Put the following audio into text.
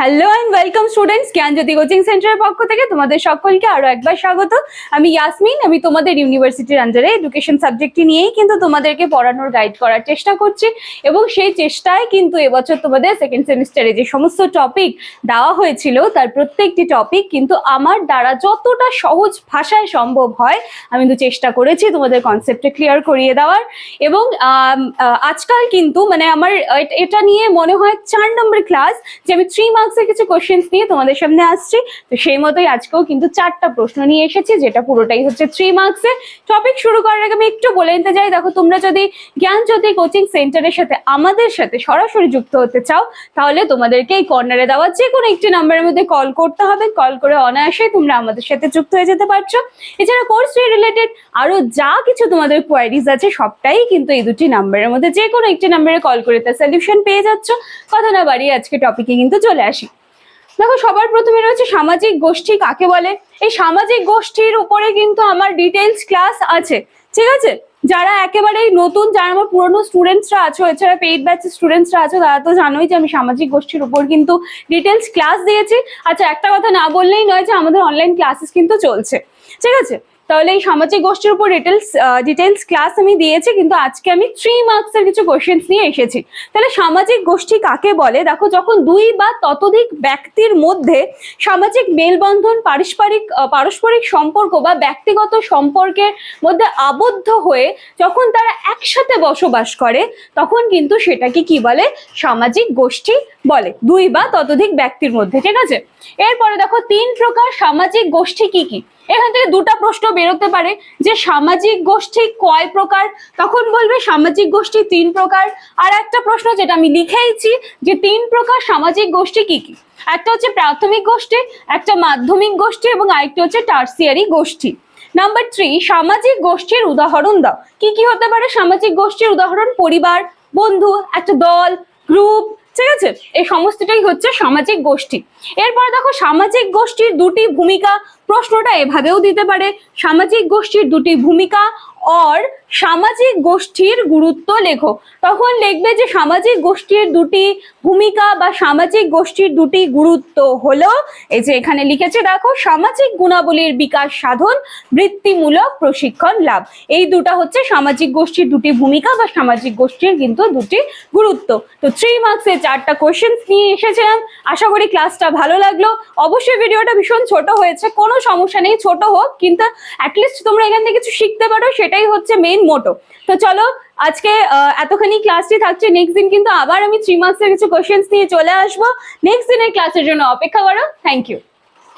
Hello and welcome students, Gyanjyoti coaching সেন্টারের পক্ষ থেকে তোমাদের সকলকে আরো একবার স্বাগত। আমি ইয়াসমিন, আমি তোমাদের ইউনিভার্সিটির আন্ডারে এডুকেশন সাবজেক্টটি নিয়েই কিন্তু তোমাদেরকে পড়ানোর গাইড করার চেষ্টা করছি এবং সেই চেষ্টায় কিন্তু এবছর তোমাদের সেকেন্ড সেমিস্টারে যে সমস্ত টপিক দেওয়া হয়েছিল তার প্রত্যেকটি টপিক কিন্তু আমার দ্বারা যতটা সহজ ভাষায় সম্ভব হয় আমি কিন্তু চেষ্টা করেছি তোমাদের কনসেপ্টে ক্লিয়ার করিয়ে দেওয়ার। এবং আজকাল কিন্তু মানে আমার এটা নিয়ে মনে হয় 4 নম্বর ক্লাস যে আমি 3 মার্কসের কিছু কোশ্চেন্স নিয়ে তোমাদের সামনে আসছি। তো সেই মতোই আজকেও কিন্তু 4টা প্রশ্ন নিয়ে এসেছি, যেটা পুরোটাই হচ্ছে 3 মার্কসের। টপিক শুরু করার আগে আমি একটু বলে নিতে চাই, দেখো তোমরা যদি জ্ঞানজ্যোতি কোচিং সেন্টারের সাথে আমাদের সাথে সরাসরি যুক্ত হতে চাও তাহলে তোমাদেরকে এই কর্নারে দেওয়া যে কোনো একটি নাম্বারের মধ্যে কল করতে হবে। কল করে অনায়াসে তোমরা আমাদের সাথে যুক্ত হয়ে যেতে পারছো। এছাড়া কোর্স রিলেটেড আরো যা কিছু তোমাদের কোয়ারিজ আছে সবটাই কিন্তু এই দুটি নাম্বারের মধ্যে যে কোনো একটি নাম্বারে কল করে তার সলিউশন পেয়ে যাচ্ছ। কথা না বাড়িয়ে আজকে টপিকে কিন্তু চলে আসি। দেখো সবার প্রথমে রয়েছে সামাজিক গোষ্ঠী কাকে বলে। এই সামাজিক গোষ্ঠীর উপরে কিন্তু আমার ডিটেইলস ক্লাস আছে, ঠিক আছে? যারা একেবারেই নতুন, যারা আমার পুরনো স্টুডেন্টসরা আছো, এছাড়া পেইড ব্যাচের স্টুডেন্টসরা আছো, তারা তো জানোই যে আমি সামাজিক গোষ্ঠীর উপর কিন্তু ডিটেইলস ক্লাস দিয়েছি। আচ্ছা, একটা কথা না বললেই নয় যে আমাদের অনলাইন ক্লাসেস কিন্তু চলছে, ঠিক আছে? তাহলে এই সামাজিক গোষ্ঠীর উপর ডিটেইলস ক্লাস আমি দিয়েছি, কিন্তু আজকে আমি 3 মার্কসের কিছু কোশ্চেন্স নিয়ে এসেছি। তাহলে সামাজিক গোষ্ঠী কাকে বলে? দেখো, যখন 2 বা ততোধিক ব্যক্তির মধ্যে সামাজিক মেলবন্ধন, পারস্পরিক সম্পর্ক বা ব্যক্তিগত সম্পর্কের মধ্যে আবদ্ধ হয়ে যখন তারা একসাথে বসবাস করে তখন কিন্তু সেটাকে কি বলে? সামাজিক গোষ্ঠী বলে, 2 বা ততোধিক ব্যক্তির মধ্যে, ঠিক আছে? এরপরে দেখো 3 প্রকার সামাজিক গোষ্ঠী কি কি। এখান থেকে 2টা প্রশ্ন বেরোতে পারে যে সামাজিক গোষ্ঠী কয় প্রকার, তখন বলবে সামাজিক গোষ্ঠী 3 প্রকার। আর একটা প্রশ্ন যেটা আমি লিখেইছি যে 3 প্রকার সামাজিক গোষ্ঠী কি কি। একটা হচ্ছে প্রাথমিক গোষ্ঠী, একটা মাধ্যমিক গোষ্ঠী এবং আরেকটা হচ্ছে টার্সিয়ারি গোষ্ঠী। নাম্বার 3, সামাজিক গোষ্ঠীর উদাহরণ দাও। কি কি হতে পারে সামাজিক গোষ্ঠীর উদাহরণ? পরিবার, বন্ধু, একটা দল, গ্রুপ, ঠিক আছে? এই সমস্তটাই হচ্ছে সামাজিক গোষ্ঠী। এরপর দেখো সামাজিক গোষ্ঠীর 2টি ভূমিকা। প্রশ্নটা এভাবেও দিতে পারে, সামাজিক গোষ্ঠীর 2টি ভূমিকা আর সামাজিক গোষ্ঠীর গুরুত্ব লেখো। তখন লিখবে যে সামাজিক গোষ্ঠীর 2টি ভূমিকা বা সামাজিক গোষ্ঠীর 2টি গুরুত্ব হলো, এই যে এখানে লিখেছে দেখো, সামাজিক গুণাবলীর বিকাশ সাধন, বৃত্তিমূলক প্রশিক্ষণ লাভ। এই দুটা হচ্ছে সামাজিক গোষ্ঠীর 2টি ভূমিকা বা সামাজিক গোষ্ঠীর কিন্তু 2টি গুরুত্ব। তো 3 মার্কসে 4টা কোশ্চেন্স নিয়ে এসেছিলাম। আশা করি ক্লাসটা ভালো লাগলো। অবশ্যই ভিডিওটা ভীষণ ছোট হয়েছে, কোনো সমস্যা নেই, ছোট হোক, কিন্তু অ্যাটলিস্ট তোমরা এখান থেকে কিছু শিখতে পারো, সেটাই হচ্ছে মেইন মোটো। তো চলো আজকে এতখানি ক্লাসটি থাকছে। নেক্সট দিন কিন্তু আবার আমি 3 মার্কসের কিছু কোশ্চেন্স নিয়ে চলে আসবো। নেক্সট দিনের ক্লাসের জন্য অপেক্ষা করো। Thank you.